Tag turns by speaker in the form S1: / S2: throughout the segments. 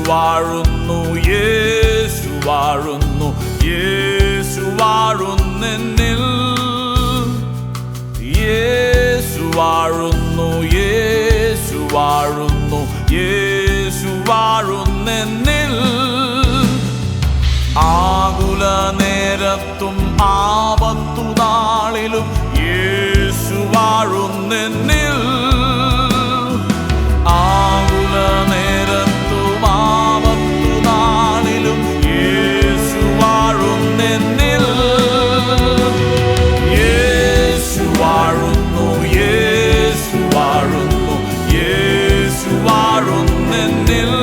S1: വാഴുന്നു, യേശു വാഴുന്നു, യേശു വാഴുന്നെന്നിൽ. യേശു വാഴുന്നു, യേശു വാഴുന്നു, യേശു വാഴുന്നെന്നിൽ. ആകുല നേരത്തും ആപത്തു നാളിലും യേശു വാഴുന്നെന്നിൽ. ആകുല നേരത്തും ആപത്തു നാളിലും യേശു വാഴുന്നെന്നിൽ. യേശു വാഴുന്നു, യേശു വാഴുന്നു, യേശു വാഴുന്നെന്നിൽ.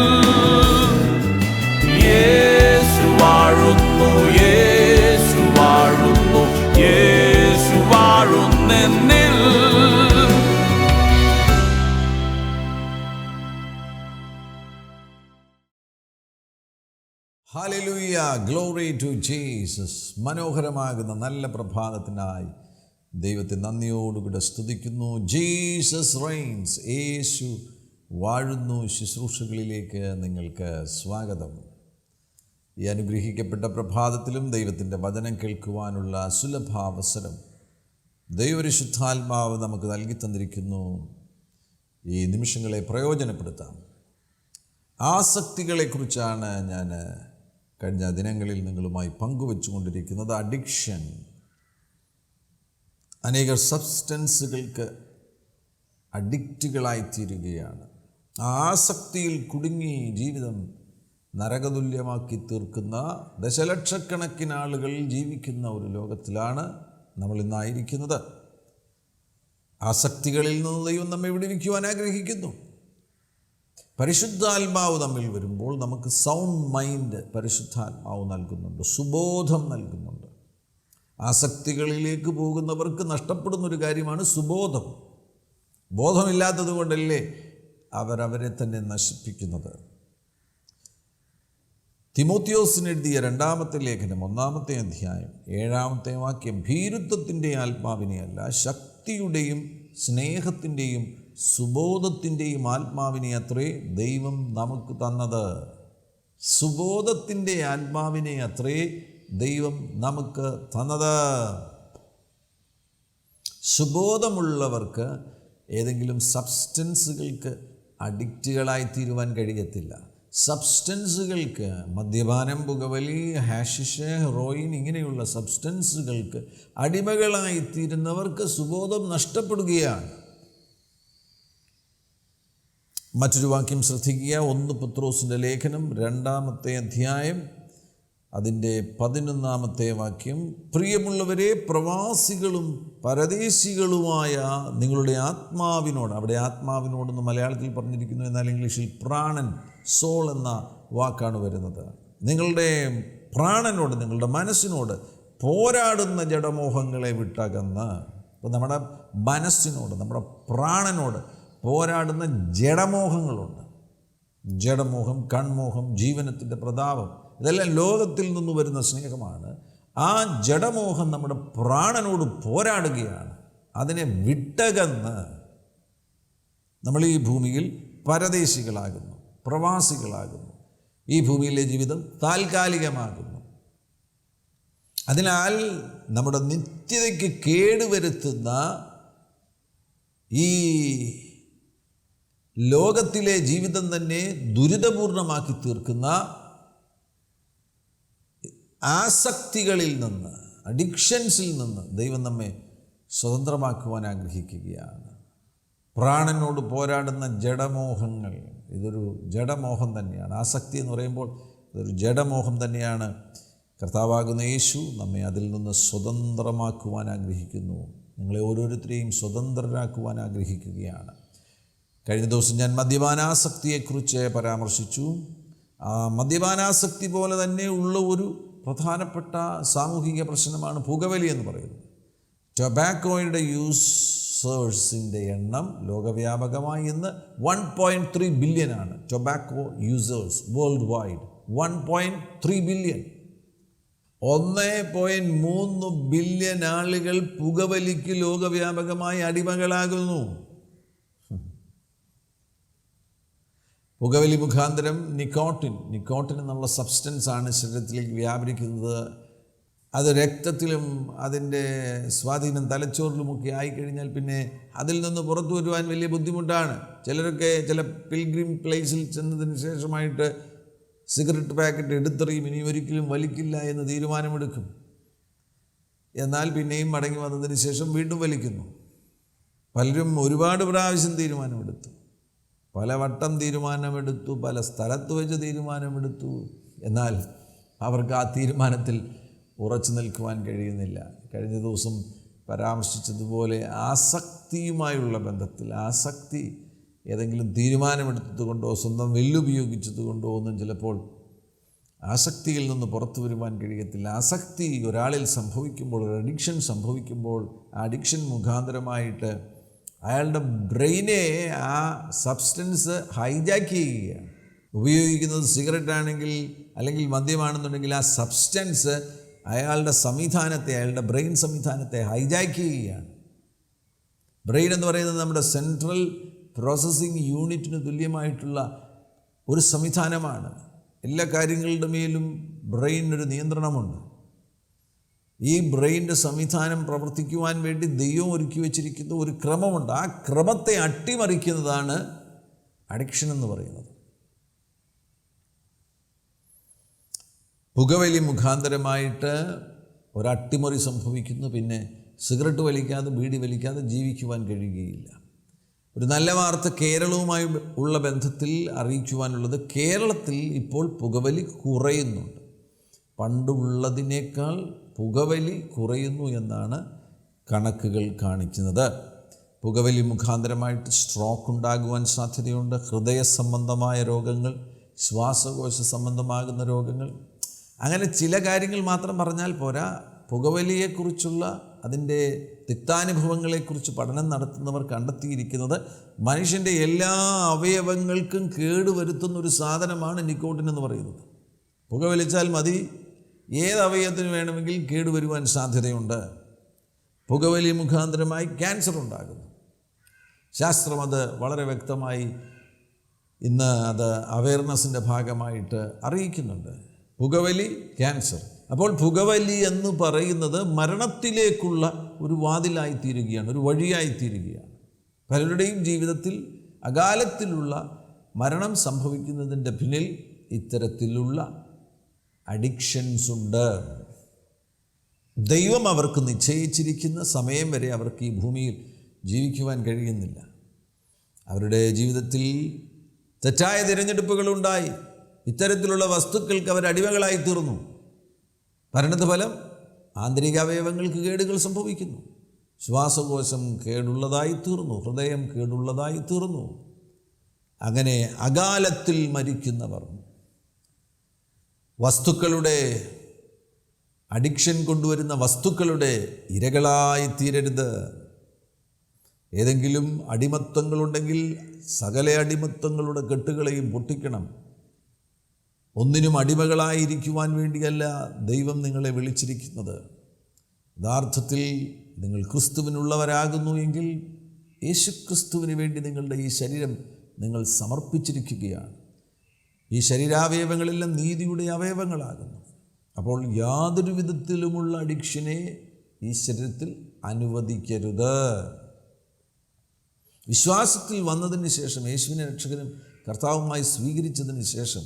S1: യേശു വാഴുന്നു, യേശു വാഴുന്നു, യേശു വാഴുന്നെന്നിൽ.
S2: Hallelujah, glory to Jesus. മനോഹരമാകുന്ന നല്ല പ്രഭാതത്തിനായി ദൈവത്തെ നന്ദിയോടുകൂടെ സ്തുതിക്കുന്നു. ജീസസ് റെയിൻസ്, യേശു വാഴുന്നു ശുശ്രൂഷകളിലേക്ക് നിങ്ങൾക്ക് സ്വാഗതം. ഈ അനുഗ്രഹിക്കപ്പെട്ട പ്രഭാതത്തിലും ദൈവത്തിൻ്റെ വചനം കേൾക്കുവാനുള്ള സുലഭാവസരം ദൈവപരിശുദ്ധാത്മാവ് നമുക്ക് നൽകി തന്നിരിക്കുന്നു. ഈ നിമിഷങ്ങളെ പ്രയോജനപ്പെടുത്താം. ആസക്തികളെക്കുറിച്ചാണ് ഞാൻ കഴിഞ്ഞ ദിനങ്ങളിൽ നിങ്ങളുമായി പങ്കുവെച്ചുകൊണ്ടിരിക്കുന്നത്. അഡിക്ഷൻ. അനേക സബ്സ്റ്റൻസുകൾക്ക് അഡിക്റ്റുകളായിത്തീരുകയാണ്. ആസക്തിയിൽ കുടുങ്ങി ജീവിതം നരകതുല്യമാക്കി തീർക്കുന്ന ദശലക്ഷക്കണക്കിന് ആളുകൾ ജീവിക്കുന്ന ഒരു ലോകത്തിലാണ് നമ്മൾ ഇന്നായിരിക്കുന്നത്. ആസക്തികളിൽ നിന്ന് ദൈവം നമ്മെ വിടുവിക്കുവാൻ ആഗ്രഹിക്കുന്നു. പരിശുദ്ധാത്മാവ് നമ്മിൽ വരുമ്പോൾ നമുക്ക് സൗണ്ട് മൈൻഡ് പരിശുദ്ധാത്മാവ് നൽകുന്നുണ്ട്, സുബോധം നൽകുന്നുണ്ട്. ആസക്തികളിലേക്ക് പോകുന്നവർക്ക് നഷ്ടപ്പെടുന്നൊരു കാര്യമാണ് സുബോധം. ബോധമില്ലാത്തത് കൊണ്ടല്ലേ അവരവരെ തന്നെ നശിപ്പിക്കുന്നത്. തിമോത്തിയോസിന് എഴുതിയ 2-ാമത്തെ ലേഖനം 1-ാമത്തെ അധ്യായം 7-ാമത്തെ വാക്യം, ഭീരുത്വത്തിൻ്റെ ആത്മാവിനെയല്ല, ശക്തിയുടെയും സ്നേഹത്തിൻ്റെയും സുബോധത്തിൻ്റെയും ആത്മാവിനെ അത്രേ ദൈവം നമുക്ക് തന്നത്. സുബോധത്തിൻ്റെ ആത്മാവിനെ അത്രേ ദൈവം നമുക്ക് തന്നത്. സുബോധമുള്ളവർക്ക് ഏതെങ്കിലും സബ്സ്റ്റൻസുകൾക്ക് അഡിക്റ്റുകളായിത്തീരുവാൻ കഴിയത്തില്ല. സബ്സ്റ്റൻസുകൾക്ക്, മദ്യപാനം, പുകവലി, ഹാഷിഷ്, ഹെറോയിൻ ഇങ്ങനെയുള്ള സബ്സ്റ്റൻസുകൾക്ക് അടിമകളായിത്തീരുന്നവർക്ക് സുബോധം നഷ്ടപ്പെടുകയാണ്. മറ്റൊരു വാക്യം ശ്രദ്ധിക്കുക. 1 പത്രോസിൻ്റെ ലേഖനം 2-ാമത്തെ അധ്യായം അതിൻ്റെ 11-ാമത്തെ വാക്യം, പ്രിയമുള്ളവരെ, പ്രവാസികളും പരദേശികളുമായ നിങ്ങളുടെ ആത്മാവിനോട്, അവിടെ ആത്മാവിനോടെന്ന് മലയാളത്തിൽ പറഞ്ഞിരിക്കുന്നു, എന്നാൽ ഇംഗ്ലീഷിൽ പ്രാണൻ, സോൾ എന്ന വാക്കാണ് വരുന്നത്. നിങ്ങളുടെ പ്രാണനോട്, നിങ്ങളുടെ മനസ്സിനോട് പോരാടുന്ന ജഡമോഹങ്ങളെ വിട്ടകന്ന്. അപ്പോൾ നമ്മുടെ മനസ്സിനോട്, നമ്മുടെ പ്രാണനോട് പോരാടുന്ന ജഡമോഹങ്ങളുണ്ട്. ജഡമോഹം, കൺമോഹം, ജീവനത്തിൻ്റെ പ്രതാപം, ഇതെല്ലാം ലോകത്തിൽ നിന്ന് വരുന്ന സ്നേഹമാണ്. ആ ജഡമോഹം നമ്മുടെ പ്രാണനോട് പോരാടുകയാണ്. അതിനെ വിട്ടകന്ന് നമ്മൾ ഈ ഭൂമിയിൽ പരദേശികളാകുന്നു, പ്രവാസികളാകുന്നു. ഈ ഭൂമിയിലെ ജീവിതം താൽക്കാലികമാകുന്നു. അതിനാൽ നമ്മുടെ നിത്യതയ്ക്ക് കേടുവരുത്തുന്ന ഈ ലോകത്തിലെ ജീവിതം തന്നെ ദുരിതപൂർണമാക്കി തീർക്കുന്ന ആസക്തികളിൽ നിന്ന്, അഡിക്ഷൻസിൽ നിന്ന് ദൈവം നമ്മെ സ്വതന്ത്രമാക്കുവാൻ ആഗ്രഹിക്കുകയാണ്. പ്രാണനോട് പോരാടുന്ന ജഡമോഹങ്ങൾ, ഇതൊരു ജഡമോഹം തന്നെയാണ്. ആസക്തി എന്ന് പറയുമ്പോൾ ഇതൊരു ജഡമോഹം തന്നെയാണ്. കർത്താവാകുന്ന യേശു നമ്മെ അതിൽ നിന്ന് സ്വതന്ത്രമാക്കുവാൻ ആഗ്രഹിക്കുന്നു. നിങ്ങളെ ഓരോരുത്തരെയും സ്വതന്ത്രരാക്കുവാൻ ആഗ്രഹിക്കുകയാണ്. കഴിഞ്ഞ ദിവസം ഞാൻ മദ്യപാനാസക്തിയെക്കുറിച്ച് പരാമർശിച്ചു. മദ്യപാനാസക്തി പോലെ തന്നെ ഉള്ള ഒരു പ്രധാനപ്പെട്ട സാമൂഹിക പ്രശ്നമാണ് പുകവലി എന്ന് പറയുന്നത്. ടൊബാക്കോയുടെ യൂസേഴ്സിൻ്റെ എണ്ണം ലോകവ്യാപകമായി ഇന്ന് 1.3 ബില്യനാണ്. Tobacco users world wide 1.3 billion. 1.3 billion ആളുകൾ പുകവലിക്ക് ലോകവ്യാപകമായി അടിമകളാകുന്നു. പുകവലി മുഖാന്തരം നിക്കോട്ടിൻ എന്നുള്ള സബ്സ്റ്റൻസാണ് ശരീരത്തിലേക്ക് വ്യാപരിക്കുന്നത്. അത് രക്തത്തിലും അതിൻ്റെ സ്വാധീനം തലച്ചോറിലുമൊക്കെ ആയിക്കഴിഞ്ഞാൽ പിന്നെ അതിൽ നിന്ന് പുറത്തു വരുവാൻ വലിയ ബുദ്ധിമുട്ടാണ്. ചിലരൊക്കെ ചില പിൽഗ്രിം പ്ലേസിൽ ചെന്നതിന് ശേഷമായിട്ട് സിഗരറ്റ് പാക്കറ്റ് എടുത്തെറിയും, ഇനി ഒരിക്കലും വലിക്കില്ല എന്ന് തീരുമാനമെടുക്കും. എന്നാൽ പിന്നെയും മടങ്ങി വന്നതിന് ശേഷം വീണ്ടും വലിക്കുന്നു. പലരും ഒരുപാട് പ്രാവശ്യം തീരുമാനമെടുത്തു, പലവട്ടം തീരുമാനമെടുത്തു, പല സ്ഥലത്ത് വെച്ച് തീരുമാനമെടുത്തു. എന്നാൽ അവർക്ക് ആ തീരുമാനത്തിൽ ഉറച്ചു നിൽക്കുവാൻ കഴിയുന്നില്ല. കഴിഞ്ഞ ദിവസം പരാമർശിച്ചതുപോലെ ആസക്തിയുമായുള്ള ബന്ധത്തിൽ ഏതെങ്കിലും തീരുമാനമെടുത്തതുകൊണ്ടോ സ്വന്തം വെല്ലുപയോഗിച്ചതുകൊണ്ടോ ഒന്നും ചിലപ്പോൾ ആസക്തിയിൽ നിന്ന് പുറത്തു വരുവാൻ കഴിയത്തില്ല. ആസക്തി ഒരാളിൽ സംഭവിക്കുമ്പോൾ, ഒരു അഡിക്ഷൻ സംഭവിക്കുമ്പോൾ, ആ അഡിക്ഷൻ മുഖാന്തരമായിട്ട് അയാളുടെ ബ്രെയിനെ ആ സബ്സ്റ്റൻസ് ഹൈജാക്ക് ചെയ്യുകയാണ്. ഉപയോഗിക്കുന്നത് സിഗരറ്റ് ആണെങ്കിൽ അല്ലെങ്കിൽ മദ്യമാണെന്നുണ്ടെങ്കിൽ ആ സബ്സ്റ്റൻസ് അയാളുടെ അയാളുടെ ബ്രെയിൻ സംവിധാനത്തെ ഹൈജാക്ക് ചെയ്യുകയാണ്. ബ്രെയിൻ എന്ന് പറയുന്നത് നമ്മുടെ സെൻട്രൽ പ്രോസസ്സിംഗ് യൂണിറ്റിന് തുല്യമായിട്ടുള്ള ഒരു സംവിധാനമാണ്. എല്ലാ കാര്യങ്ങളുടെ മേലും ബ്രെയിനൊരു നിയന്ത്രണമുണ്ട്. ഈ ബ്രെയിൻ്റെ സംവിധാനം പ്രവർത്തിക്കുവാൻ വേണ്ടി ദൈവം ഒരുക്കി വച്ചിരിക്കുന്ന ഒരു ക്രമമുണ്ട്. ആ ക്രമത്തെ അട്ടിമറിക്കുന്നതാണ് അഡിക്ഷൻ എന്ന് പറയുന്നത്. പുകവലി മുഖാന്തരമായിട്ട് ഒരട്ടിമറി സംഭവിക്കുന്നു. പിന്നെ സിഗരറ്റ് വലിക്കാതെ, ബീഡി വലിക്കാതെ ജീവിക്കുവാൻ കഴിയുകയില്ല. ഒരു നല്ല വാർത്ത കേരളവുമായി ഉള്ള ബന്ധത്തിൽ അറിയിക്കുവാനുള്ളത്, കേരളത്തിൽ ഇപ്പോൾ പുകവലി കുറയുന്നുണ്ട്. പണ്ടുള്ളതിനേക്കാൾ പുകവലി കുറയുന്നു എന്നാണ് കണക്കുകൾ കാണിക്കുന്നത്. പുകവലി മുഖാന്തരമായിട്ട് സ്ട്രോക്ക് ഉണ്ടാകുവാൻ സാധ്യതയുണ്ട്. ഹൃദയ സംബന്ധമായ രോഗങ്ങൾ, ശ്വാസകോശ സംബന്ധമാകുന്ന രോഗങ്ങൾ, അങ്ങനെ ചില കാര്യങ്ങൾ മാത്രം പറഞ്ഞാൽ പോരാ. പുകവലിയെക്കുറിച്ചുള്ള അതിൻ്റെ തിക്താനുഭവങ്ങളെക്കുറിച്ച് പഠനം നടത്തുന്നവർ കണ്ടെത്തിയിരിക്കുന്നത് മനുഷ്യൻ്റെ എല്ലാ അവയവങ്ങൾക്കും കേടുവരുത്തുന്നൊരു സാധനമാണ് നിക്കോട്ടിൻ എന്ന് പറയുന്നത്. പുകവലിച്ചാൽ മതി, ഏത് അവയവത്തിന് വേണമെങ്കിൽ കേടുവരുവാൻ സാധ്യതയുണ്ട്. പുകവലി മുഖാന്തരമായി ക്യാൻസർ ഉണ്ടാകുന്നു. ശാസ്ത്രം അത് വളരെ വ്യക്തമായി ഇന്ന് അത് അവയർനെസ്സിൻ്റെ ഭാഗമായിട്ട് അറിയിക്കുന്നുണ്ട്. പുകവലി, ക്യാൻസർ. അപ്പോൾ പുകവലി എന്ന് പറയുന്നത് മരണത്തിലേക്കുള്ള ഒരു വാതിലായിത്തീരുകയാണ്, ഒരു വഴിയായിത്തീരുകയാണ്. പലരുടെയും ജീവിതത്തിൽ അകാലത്തിലുള്ള മരണം സംഭവിക്കുന്നതിൻ്റെ പിന്നിൽ ഇത്തരത്തിലുള്ള അഡിക്ഷൻസ് ഉണ്ട്. ദൈവം അവർക്ക് നിശ്ചയിച്ചിരിക്കുന്ന സമയം വരെ അവർക്ക് ഈ ഭൂമിയിൽ ജീവിക്കുവാൻ കഴിയുന്നില്ല. അവരുടെ ജീവിതത്തിൽ തെറ്റായ തിരഞ്ഞെടുപ്പുകളുണ്ടായി. ഇത്തരത്തിലുള്ള വസ്തുക്കൾക്ക് അവർ അടിമകളായി തീർന്നു. പരിണതഫലം ആന്തരിക അവയവങ്ങൾക്ക് കേടുകൾ സംഭവിക്കുന്നു. ശ്വാസകോശം കേടുള്ളതായി തീർന്നു, ഹൃദയം കേടുള്ളതായി തീർന്നു. അങ്ങനെ അകാലത്തിൽ മരിക്കുന്നവർ വസ്തുക്കളുടെ അഡിക്ഷൻ കൊണ്ടുവരുന്ന വസ്തുക്കളുടെ ഇരകളായി തീരരുത്. ഏതെങ്കിലും അടിമത്തങ്ങളുണ്ടെങ്കിൽ സകല അടിമത്തങ്ങളുടെ കെട്ടുകളെയും പൊട്ടിക്കണം. ഒന്നിനും അടിമകളായിരിക്കുവാൻ വേണ്ടിയല്ല ദൈവം നിങ്ങളെ വിളിച്ചിരിക്കുന്നത്. യഥാർത്ഥത്തിൽ നിങ്ങൾ ക്രിസ്തുവിനുള്ളവരാകുന്നു എങ്കിൽ യേശുക്രിസ്തുവിന് വേണ്ടി നിങ്ങളുടെ ഈ ശരീരം നിങ്ങൾ സമർപ്പിച്ചിരിക്കുകയാണ്. ഈ ശരീരാവയവങ്ങളെല്ലാം നീതിയുടെ അവയവങ്ങളാകുന്നു. അപ്പോൾ യാതൊരു വിധത്തിലുമുള്ള അഡിക്ഷനെ ഈ ശരീരത്തിൽ അനുവദിക്കരുത്. വിശ്വാസത്തിൽ വന്നതിന് ശേഷം, യേശുവിനെ രക്ഷകനും കർത്താവുമായി സ്വീകരിച്ചതിന് ശേഷം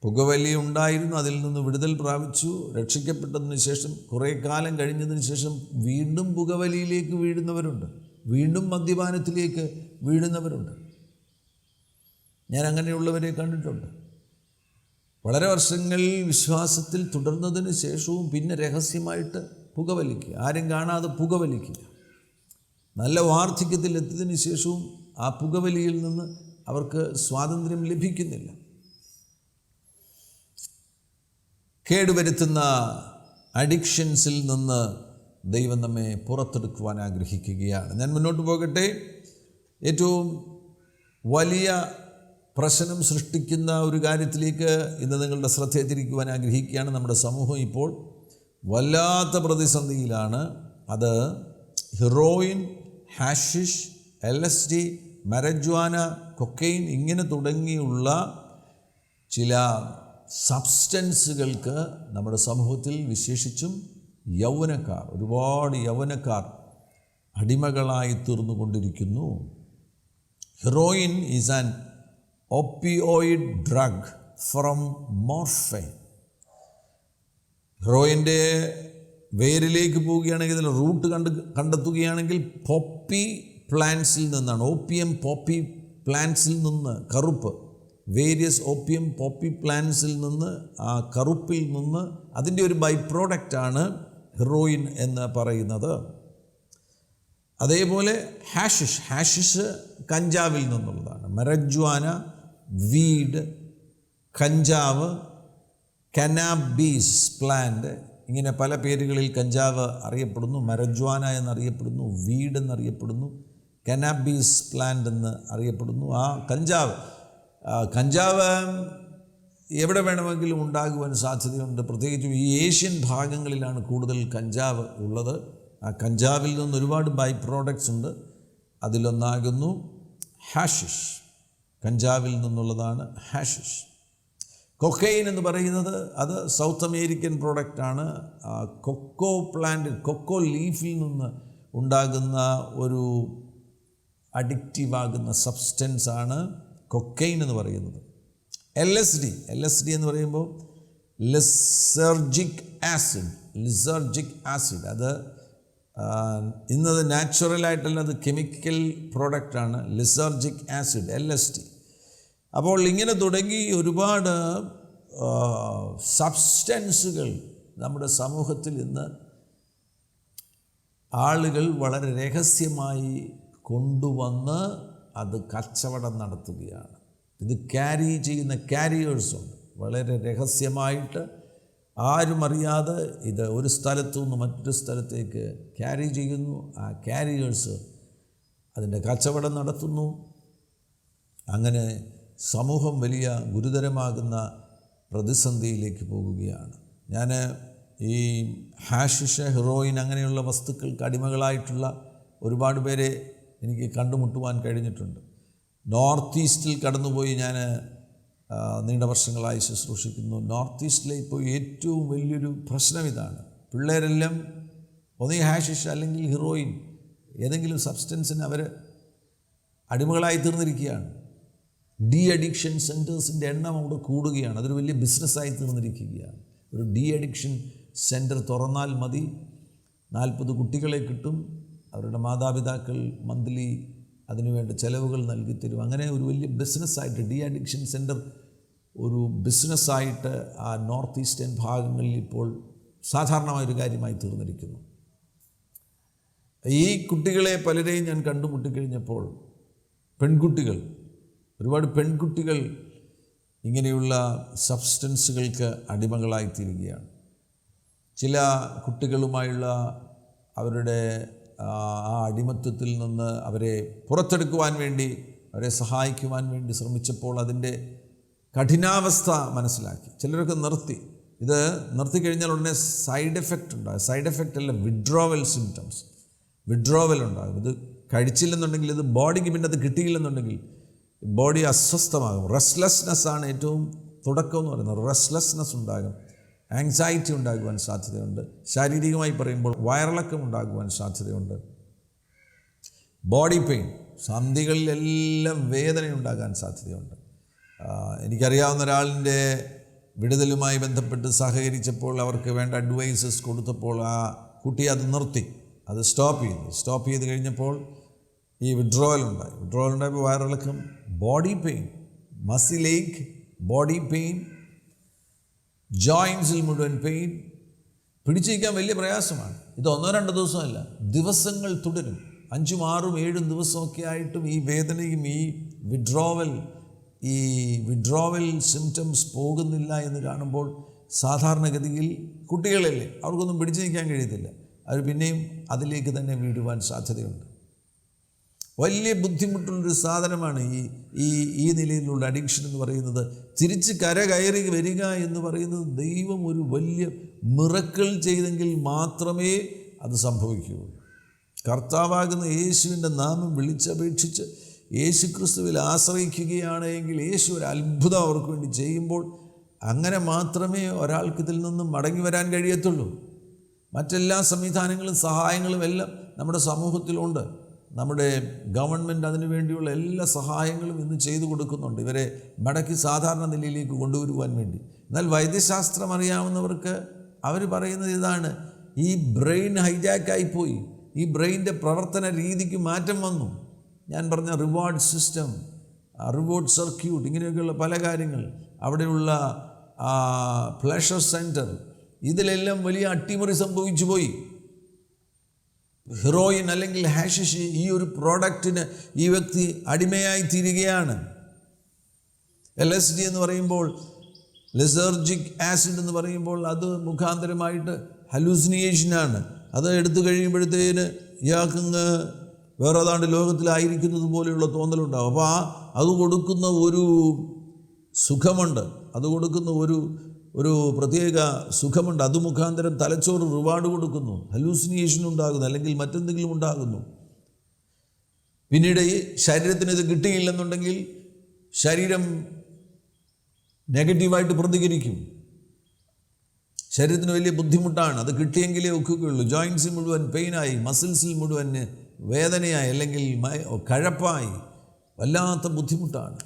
S2: പുകവലി ഉണ്ടായിരുന്നു, അതിൽ നിന്ന് വിടുതൽ പ്രാപിച്ചു, രക്ഷിക്കപ്പെട്ടതിന് ശേഷം കുറേ കാലം കഴിഞ്ഞതിന് ശേഷം വീണ്ടും പുകവലിയിലേക്ക് വീഴുന്നവരുണ്ട്, വീണ്ടും മദ്യപാനത്തിലേക്ക് വീഴുന്നവരുണ്ട്. ഞാൻ അങ്ങനെയുള്ളവരെ കണ്ടിട്ടുണ്ട്. വളരെ വർഷങ്ങൾ വിശ്വാസത്തിൽ തുടർന്നതിന് ശേഷവും പിന്നെ രഹസ്യമായിട്ട് പുകവലിക്കുക, ആരും കാണാതെ പുകവലിക്കുക. നല്ല വാർദ്ധക്യത്തിൽ എത്തിയതിന് ശേഷവും ആ പുകവലിയിൽ നിന്ന് അവർക്ക് സ്വാതന്ത്ര്യം ലഭിക്കുന്നില്ല. കേടുവരുത്തുന്ന അഡിക്ഷൻസിൽ നിന്ന് ദൈവം നമ്മെ പുറത്തെടുക്കുവാൻ ആഗ്രഹിക്കുകയാണ്. ഞാൻ മുന്നോട്ട് പോകട്ടെ. ഏറ്റവും വലിയ പ്രശ്നം സൃഷ്ടിക്കുന്ന ഒരു കാര്യത്തിലേക്ക് ഇന്ന് നിങ്ങളുടെ ശ്രദ്ധ തിരിക്കുവാൻ ആഗ്രഹിക്കുകയാണ്. നമ്മുടെ സമൂഹം ഇപ്പോൾ വല്ലാത്ത പ്രതിസന്ധിയിലാണ്. അത് ഹെറോയിൻ, ഹാഷിഷ്, LSD, മരജ്വാന, കൊക്കൈൻ ഇങ്ങനെ തുടങ്ങിയുള്ള ചില സബ്സ്റ്റൻസുകൾക്ക് നമ്മുടെ സമൂഹത്തിൽ വിശേഷിച്ചും യൗവനക്കാർ, ഒരുപാട് യൗവനക്കാർ അടിമകളായി തീർന്നുകൊണ്ടിരിക്കുന്നു. Heroin is an opioid drug from morphine. ഹെറോയിൻ്റെ വേരിലേക്ക് പോവുകയാണെങ്കിൽ, ഇതിൽ റൂട്ട് കണ്ടെത്തുകയാണെങ്കിൽ പോപ്പി പ്ലാന്റ്സിൽ നിന്നാണ്. ഓപ്പിയം പോപ്പി പ്ലാന്റ്സിൽ നിന്ന്, കറുപ്പ്, വേരിയസ് ഓപ്പിയം പോപ്പി പ്ലാന്റ്സിൽ നിന്ന്, ആ കറുപ്പിൽ നിന്ന്, അതിൻ്റെ ഒരു ബൈ പ്രോഡക്റ്റാണ് ഹെറോയിൻ എന്ന് പറയുന്നത്. അതേപോലെ ഹാഷിഷ് കഞ്ചാവിൽ നിന്നുള്ളതാണ്. മരജ്വാന, വീഡ്, കഞ്ചാവ്, കനാബീസ് പ്ലാന്റ്, ഇങ്ങനെ പല പേരുകളിൽ കഞ്ചാവ് അറിയപ്പെടുന്നു. മരജ്വാന എന്നറിയപ്പെടുന്നു, വീഡ് എന്നറിയപ്പെടുന്നു, കനാബീസ് പ്ലാന്റ് എന്ന് അറിയപ്പെടുന്നു. ആ കഞ്ചാവ് എവിടെ വേണമെങ്കിലും ഉണ്ടാകുവാൻ സാധ്യതയുണ്ട്. പ്രത്യേകിച്ചും ഈ ഏഷ്യൻ ഭാഗങ്ങളിലാണ് കൂടുതൽ കഞ്ചാവ് ഉള്ളത്. ആ കഞ്ചാവിൽ നിന്ന് ഒരുപാട് ബൈ പ്രോഡക്ട്സ് ഉണ്ട്. അതിലൊന്നാകുന്നു ഹാഷിഷ്. കഞ്ചാവിൽ നിന്നുള്ളതാണ് ഹാഷിഷ്. കൊക്കൈൻ എന്ന് പറയുന്നത് അത് സൗത്ത് അമേരിക്കൻ പ്രോഡക്റ്റാണ്. കൊക്കോ പ്ലാന്റ്, കൊക്കോ ലീഫിൽ നിന്ന് ഉണ്ടാകുന്ന ഒരു അഡിക്റ്റീവാകുന്ന സബ്സ്റ്റൻസാണ് കൊക്കൈൻ എന്ന് പറയുന്നത്. LSD എന്ന് പറയുമ്പോൾ ലിസർജിക് ആസിഡ്. അത് ഇന്നത് നാച്ചുറലായിട്ടല്ല, അത് കെമിക്കൽ പ്രോഡക്റ്റാണ്. ലിസർജിക് ആസിഡ്, LSD. അപ്പോൾ ഇങ്ങനെ തുടങ്ങി ഒരുപാട് സബ്സ്റ്റൻസുകൾ നമ്മുടെ സമൂഹത്തിൽ ഇന്ന് ആളുകൾ വളരെ രഹസ്യമായി കൊണ്ടുവന്ന് അത് കച്ചവടം നടത്തുകയാണ്. ഇത് ക്യാരി ചെയ്യുന്ന ക്യാരിയേഴ്സുണ്ട്. വളരെ രഹസ്യമായിട്ട് ആരും അറിയാതെ ഇത് ഒരു സ്ഥലത്തു നിന്ന് മറ്റൊരു സ്ഥലത്തേക്ക് ക്യാരി ചെയ്യുന്നു. ആ ക്യാരിയേഴ്സ് അതിൻ്റെ കച്ചവടം നടത്തുന്നു. അങ്ങനെ സമൂഹം വലിയ ഗുരുതരമാകുന്ന പ്രതിസന്ധിയിലേക്ക് പോകുകയാണ്. ഞാൻ ഈ ഹാഷിഷ്, ഹെറോയിൻ അങ്ങനെയുള്ള വസ്തുക്കൾക്ക് അടിമകളായിട്ടുള്ള ഒരുപാട് പേരെ എനിക്ക് കണ്ടുമുട്ടുവാൻ കഴിഞ്ഞിട്ടുണ്ട്. നോർത്ത് ഈസ്റ്റിൽ കടന്നുപോയി ഞാൻ നീണ്ട വർഷങ്ങളായി ശുശ്രൂഷിക്കുന്നു. നോർത്ത് ഈസ്റ്റിലെ ഇപ്പോൾ ഏറ്റവും വലിയൊരു പ്രശ്നം ഇതാണ്. പിള്ളേരെല്ലാം ഒന്നീ ഹാഷിഷ് അല്ലെങ്കിൽ ഹെറോയിൻ, ഏതെങ്കിലും സബ്സ്റ്റൻസിന് അവർ അടിമകളായി തീർന്നിരിക്കുകയാണ്. അഡിക്ഷൻ സെൻറ്റേഴ്സിൻ്റെ എണ്ണം അവിടെ കൂടുകയാണ്. അതൊരു വലിയ ബിസിനസ്സായി തീർന്നിരിക്കുകയാണ്. ഒരു അഡിക്ഷൻ സെൻറ്റർ തുറന്നാൽ മതി, 40 കുട്ടികളെ കിട്ടും. അവരുടെ മാതാപിതാക്കൾ മന്ത്ലി അതിനുവേണ്ട ചിലവുകൾ നൽകി തരും. അങ്ങനെ ഒരു വലിയ ബിസിനസ്സായിട്ട് അഡിക്ഷൻ സെൻറ്റർ ഒരു ബിസിനസ്സായിട്ട് ആ നോർത്ത് ഈസ്റ്റേൺ ഭാഗങ്ങളിൽ ഇപ്പോൾ സാധാരണമായൊരു കാര്യമായി തീർന്നിരിക്കുന്നു. ഈ കുട്ടികളെ പലരെയും ഞാൻ കണ്ടുമുട്ടിക്കഴിഞ്ഞപ്പോൾ ഒരുപാട് പെൺകുട്ടികൾ ഇങ്ങനെയുള്ള സബ്സ്റ്റൻസുകൾക്ക് അടിമകളായിത്തീരുകയാണ്. ചില കുട്ടികളുമായുള്ള അവരുടെ ആ അടിമത്വത്തിൽ നിന്ന് അവരെ പുറത്തെടുക്കുവാൻ വേണ്ടി, അവരെ സഹായിക്കുവാൻ വേണ്ടി ശ്രമിച്ചപ്പോൾ അതിൻ്റെ കഠിനാവസ്ഥ മനസ്സിലാക്കി. ചിലരൊക്കെ നിർത്തി. ഇത് നിർത്തിക്കഴിഞ്ഞാൽ ഉടനെ സൈഡ് എഫക്റ്റ് ഉണ്ടാകും. സൈഡ് എഫക്റ്റ് അല്ല, വിഡ്രോവൽ ഉണ്ടാകും. ഇത് കഴിച്ചില്ലെന്നുണ്ടെങ്കിൽ, ഇത് ബോഡിക്ക് പിന്നെ അത് കിട്ടിയില്ലെന്നുണ്ടെങ്കിൽ ബോഡി അസ്വസ്ഥമാകും. റെസ്റ്റ്ലെസ്നെസ്സാണ് ഏറ്റവും തുടക്കം എന്ന് പറയുന്നത്. റെസ്റ്റ്ലെസ്നെസ് ഉണ്ടാകും, ആങ്സൈറ്റി ഉണ്ടാകുവാൻ സാധ്യതയുണ്ട്. ശാരീരികമായി പറയുമ്പോൾ വയറിളക്കം ഉണ്ടാകുവാൻ സാധ്യതയുണ്ട്. ബോഡി പെയിൻ, സന്ധികളിലെല്ലാം വേദന ഉണ്ടാകാൻ സാധ്യതയുണ്ട്. എനിക്കറിയാവുന്ന ഒരാളിൻ്റെ വിടുതലുമായി ബന്ധപ്പെട്ട് സഹകരിച്ചപ്പോൾ അവർക്ക് വേണ്ട അഡ്വൈസസ് കൊടുത്തപ്പോൾ ആ കുട്ടി അത് നിർത്തി, അത് സ്റ്റോപ്പ് ചെയ്ത് കഴിഞ്ഞപ്പോൾ ഈ വിഡ്രോവൽ ഉണ്ടായപ്പോൾ വയറിളക്കം, ബോഡി പെയിൻ, മസിൽ ഏക്ക്, ബോഡി പെയിൻ, ജോയിൻസിൽ മുഴുവൻ പെയിൻ, പിടിച്ചിരിക്കാൻ വലിയ പ്രയാസമാണ്. ഇത് 1-2 ദിവസമല്ല, ദിവസങ്ങൾ തുടരും. 5, 6, 7 ദിവസമൊക്കെ ആയിട്ടും ഈ വേദനയും ഈ വിഡ്രോവൽ സിംറ്റംസ് പോകുന്നില്ല എന്ന് കാണുമ്പോൾ സാധാരണഗതിയിൽ കുട്ടികളല്ലേ, അവർക്കൊന്നും പിടിച്ചു നിൽക്കാൻ കഴിയത്തില്ല. അവർ പിന്നെയും അതിലേക്ക് തന്നെ വീഴുവാൻ സാധ്യതയുണ്ട്. വലിയ ബുദ്ധിമുട്ടുള്ളൊരു സാധനമാണ് ഈ നിലയിലുള്ള അഡിക്ഷൻ എന്ന് പറയുന്നത്. തിരിച്ച് കയറി വരിക എന്ന് പറയുന്നത് ദൈവം ഒരു വലിയ മിറക്കിൾ ചെയ്തെങ്കിൽ മാത്രമേ അത് സംഭവിക്കുകയുള്ളൂ. കർത്താവാകുന്ന യേശുവിൻ്റെ നാമം വിളിച്ചപേക്ഷിച്ച് യേശു ക്രിസ്തുവിൽ ആശ്രയിക്കുകയാണ് എങ്കിൽ യേശു ഒരു അത്ഭുതം അവർക്ക് വേണ്ടി ചെയ്യുമ്പോൾ അങ്ങനെ മാത്രമേ ഒരാൾക്ക് ഇതിൽ നിന്നും മടങ്ങി വരാൻ കഴിയത്തുള്ളൂ. മറ്റെല്ലാ സംവിധാനങ്ങളും സഹായങ്ങളും എല്ലാം നമ്മുടെ സമൂഹത്തിലുണ്ട്. നമ്മുടെ ഗവൺമെൻറ് അതിനു വേണ്ടിയുള്ള എല്ലാ സഹായങ്ങളും ഇന്ന് ചെയ്തു കൊടുക്കുന്നുണ്ട്, ഇവരെ മടക്കി സാധാരണ നിലയിലേക്ക് കൊണ്ടുവരുവാൻ വേണ്ടി. എന്നാൽ വൈദ്യശാസ്ത്രം അറിയാവുന്നവർക്ക് അവർ പറയുന്നത് ഇതാണ്: ഈ ബ്രെയിൻ ഹൈജാക്കായിപ്പോയി, ഈ ബ്രെയിനിൻ്റെ പ്രവർത്തന രീതിക്ക് മാറ്റം വന്നു. ഞാൻ പറഞ്ഞ റിവാർഡ് സിസ്റ്റം, റിവാർഡ് സർക്യൂട്ട്, ഇങ്ങനെയൊക്കെയുള്ള പല കാര്യങ്ങൾ, അവിടെയുള്ള പ്ലഷർ സെൻറ്റർ, ഇതിലെല്ലാം വലിയ അട്ടിമറി സംഭവിച്ചു പോയി. ഹെറോയിൻ അല്ലെങ്കിൽ ഹാഷിഷ്, ഈ ഒരു പ്രോഡക്റ്റിന് ഈ വ്യക്തി അടിമയായി തീരുകയാണ്. LSD എന്ന് പറയുമ്പോൾ, ലെസർജിക് ആസിഡ് എന്ന് പറയുമ്പോൾ, അത് മുഖാന്തരമായിട്ട് ഹലൂസിനേഷനാണ്. അത് എടുത്തു കഴിയുമ്പോഴത്തേന് ഇയാൾക്കങ്ങ് വേറെ ഏതാണ്ട് ലോകത്തിലായിരിക്കുന്നത് പോലെയുള്ള തോന്നലുണ്ടാകും. അപ്പോൾ അത് കൊടുക്കുന്ന ഒരു സുഖമുണ്ട്, അത് കൊടുക്കുന്ന ഒരു പ്രത്യേക സുഖമുണ്ട്. അത് മുഖാന്തരം തലച്ചോറ് റിവാർഡ് കൊടുക്കുന്നു, ഹലൂസിനേഷൻ ഉണ്ടാകുന്നു, അല്ലെങ്കിൽ മറ്റെന്തെങ്കിലും ഉണ്ടാകുന്നു. പിന്നീട് ഈ ശരീരത്തിന് ഇത് കിട്ടിയില്ലെന്നുണ്ടെങ്കിൽ ശരീരം നെഗറ്റീവായിട്ട് പ്രതികരിക്കും. ശരീരത്തിന് വലിയ ബുദ്ധിമുട്ടാണ്. അത് കിട്ടിയെങ്കിലേ ഒക്കുകയുള്ളൂ. ജോയിൻസിൽ മുഴുവൻ പെയിനായി, മസിൽസിൽ മുഴുവൻ വേദനയായി, അല്ലെങ്കിൽ കഴപ്പായി, വല്ലാത്ത ബുദ്ധിമുട്ടാണ്.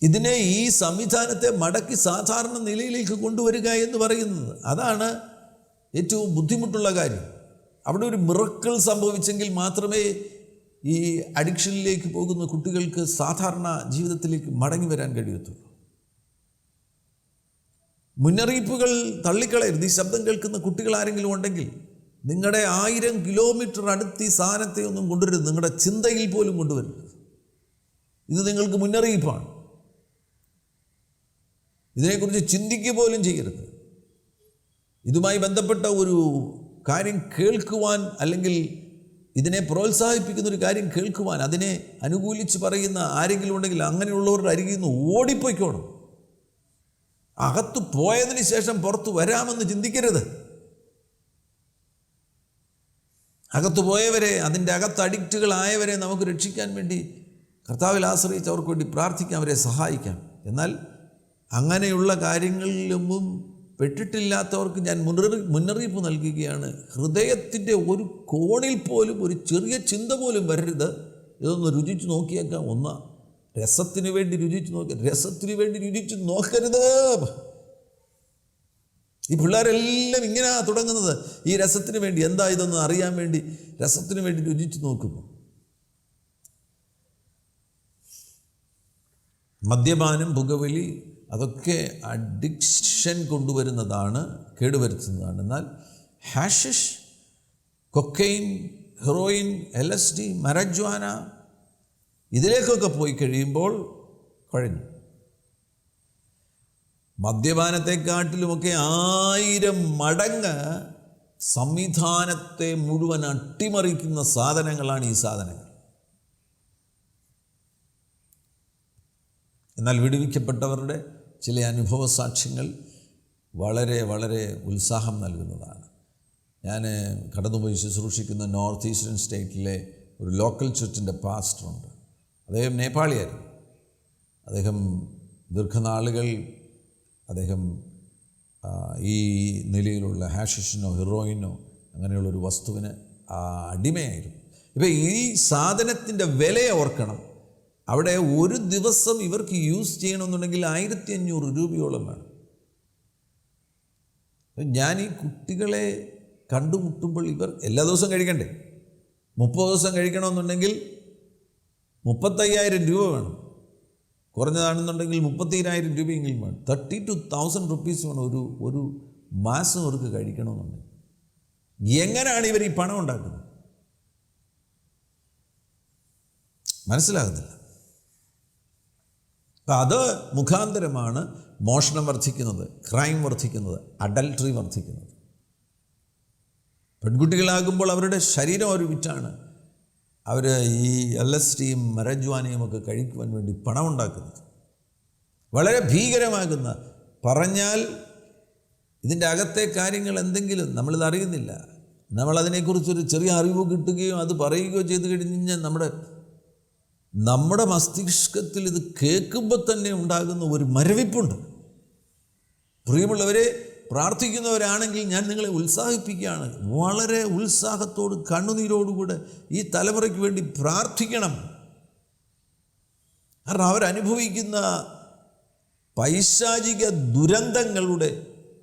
S2: ഇതിനെ, ഈ സംവിധാനത്തെ മടക്കി സാധാരണ നിലയിലേക്ക് കൊണ്ടുവരിക എന്ന് പറയുന്നത്, അതാണ് ഏറ്റവും ബുദ്ധിമുട്ടുള്ള കാര്യം. അവിടെ ഒരു മിറക്കിൾ സംഭവിച്ചെങ്കിൽ മാത്രമേ ഈ അഡിക്ഷനിലേക്ക് പോകുന്ന കുട്ടികൾക്ക് സാധാരണ ജീവിതത്തിലേക്ക് മടങ്ങി വരാൻ കഴിയത്തുള്ളൂ. മുന്നറിയിപ്പുകൾ തള്ളിക്കളയരുത്. ഈ ശബ്ദം കേൾക്കുന്ന കുട്ടികൾ ആരെങ്കിലും ഉണ്ടെങ്കിൽ, നിങ്ങളുടെ 1000 കിലോമീറ്റർ അടുത്ത് ഈ സാധനത്തെ ഒന്നും കൊണ്ടുവരരുത്, നിങ്ങളുടെ ചിന്തയിൽ പോലും കൊണ്ടുവരരുത്. ഇത് നിങ്ങൾക്ക് മുന്നറിയിപ്പാണ്. ഇതിനെക്കുറിച്ച് ചിന്തിക്കുക പോലും ചെയ്യരുത്. ഇതുമായി ബന്ധപ്പെട്ട ഒരു കാര്യം കേൾക്കുവാൻ, അല്ലെങ്കിൽ ഇതിനെ പ്രോത്സാഹിപ്പിക്കുന്ന ഒരു കാര്യം കേൾക്കുവാൻ, അതിനെ അനുകൂലിച്ച് പറയുന്ന ആരെങ്കിലും ഉണ്ടെങ്കിൽ അങ്ങനെയുള്ളവരുടെ അരികിൽ നിന്ന് ഓടിപ്പോയിക്കോണം. അകത്ത് പോയതിന് ശേഷം പുറത്ത് വരാമെന്ന് ചിന്തിക്കരുത്. അകത്ത് പോയവരെ, അതിൻ്റെ അകത്ത് അഡിക്റ്റുകളായവരെ നമുക്ക് രക്ഷിക്കാൻ വേണ്ടി കർത്താവിൽ ആശ്രയിച്ച് അവർക്ക് വേണ്ടി പ്രാർത്ഥിക്കാം, അവരെ സഹായിക്കാം. എന്നാൽ അങ്ങനെയുള്ള കാര്യങ്ങളിലൊന്നും പെട്ടിട്ടില്ലാത്തവർക്ക് ഞാൻ മുന്നറിയിപ്പ് നൽകുകയാണ്. ഹൃദയത്തിൻ്റെ ഒരു കോണിൽ പോലും ഒരു ചെറിയ ചിന്ത പോലും വരരുത്. ഇതൊന്ന് രുചിച്ച് നോക്കിയേക്കാം. രസത്തിന് വേണ്ടി രുചിച്ച് നോക്കുക, രസത്തിന് വേണ്ടി രുചിച്ച് നോക്കരുത്. ഈ പിള്ളേരെല്ലാം ഇങ്ങനെയാണ് തുടങ്ങുന്നത്. ഈ രസത്തിന് വേണ്ടി, എന്താ ഇതൊന്ന് അറിയാൻ വേണ്ടി രസത്തിന് വേണ്ടി രുചിച്ച് നോക്കുന്നു. മദ്യപാനം, പുകവലി, അതൊക്കെ അഡിക്ഷൻ കൊണ്ടുവരുന്നതാണ്, കേടുവരുത്തുന്നതാണ്. എന്നാൽ hashish, cocaine, heroin, LSD, marijuana, ഇതിലേക്കൊക്കെ പോയി കഴിയുമ്പോൾ കഴിഞ്ഞു. മദ്യപാനത്തെക്കാട്ടിലുമൊക്കെ 1000 മടങ്ങ് സംവിധാനത്തെ മുഴുവൻ അട്ടിമറിക്കുന്ന സാധനങ്ങളാണ് ഈ സാധനങ്ങൾ. എന്നാൽ വിടുവിക്കപ്പെട്ടവരുടെ ചില അനുഭവ സാക്ഷ്യങ്ങൾ വളരെ വളരെ ഉത്സാഹം നൽകുന്നതാണ്. ഞാൻ കടന്നുപോയി ശുശ്രൂഷിക്കുന്ന നോർത്ത് ഈസ്റ്റേൺ സ്റ്റേറ്റിലെ ഒരു ലോക്കൽ ചർച്ചിൻ്റെ പാസ്റ്ററുണ്ട്. അദ്ദേഹം നേപ്പാളിയായിരുന്നു. അദ്ദേഹം ദീർഘനാളുകൾ ഈ നിലയിലുള്ള ഹാഷിഷിനോ ഹെറോയിനോ അങ്ങനെയുള്ളൊരു വസ്തുവിന് അടിമയായിരുന്നു. ഇപ്പം ഈ സാധനത്തിൻ്റെ വില ഓർക്കണം. അവിടെ ഒരു ദിവസം ഇവർക്ക് യൂസ് ചെയ്യണമെന്നുണ്ടെങ്കിൽ 1500 രൂപയോളം വേണം. ഞാൻ ഈ കുട്ടികളെ കണ്ടുമുട്ടുമ്പോൾ, ഇവർ എല്ലാ ദിവസവും കഴിക്കണ്ടേ? 30 ദിവസം കഴിക്കണമെന്നുണ്ടെങ്കിൽ 35,000 രൂപ വേണം. കുറഞ്ഞതാണെന്നുണ്ടെങ്കിൽ 32,000 രൂപയെങ്കിലും വേണം. 32,000 റുപ്പീസ് വേണം ഒരു മാസം അവർക്ക് കഴിക്കണമെന്നുണ്ടെങ്കിൽ. എങ്ങനെയാണ് ഇവർ ഈ പണം ഉണ്ടാക്കുന്നത്? മനസ്സിലാകുന്നില്ല. അപ്പം അത് മുഖാന്തരമാണ് മോഷണം വർദ്ധിക്കുന്നത്, ക്രൈം വർദ്ധിക്കുന്നത്, അഡൽട്ടറി വർദ്ധിക്കുന്നത്. പെൺകുട്ടികളാകുമ്പോൾ അവരുടെ ശരീരം അവർ വിറ്റാണ് അവർ ഈ LSDയും മരജ്വാനയും ഒക്കെ കഴിക്കുവാൻ വേണ്ടി പണമുണ്ടാക്കുന്നത്. വളരെ ഭീകരമാകുന്ന, പറഞ്ഞാൽ ഇതിൻ്റെ അകത്തെ കാര്യങ്ങൾ എന്തെങ്കിലും നമ്മളിത് അറിയുന്നില്ല. നമ്മളതിനെക്കുറിച്ചൊരു ചെറിയ അറിവ് കിട്ടുകയോ അത് പറയുകയോ ചെയ്ത് കഴിഞ്ഞാൽ നമ്മുടെ മസ്തിഷ്കത്തിൽ ഇത് കേൾക്കുമ്പോൾ തന്നെ ഉണ്ടാകുന്ന ഒരു മരവിപ്പുണ്ട്. പ്രിയമുള്ളവരെ, പ്രാർത്ഥിക്കുന്നവരാണെങ്കിൽ ഞാൻ നിങ്ങളെ ഉത്സാഹിപ്പിക്കുകയാണ്. വളരെ ഉത്സാഹത്തോട് കണ്ണുനീരോടുകൂടെ ഈ തലമുറയ്ക്ക് വേണ്ടി പ്രാർത്ഥിക്കണം. കാരണം അവരനുഭവിക്കുന്ന പൈശാചിക ദുരന്തങ്ങളുടെ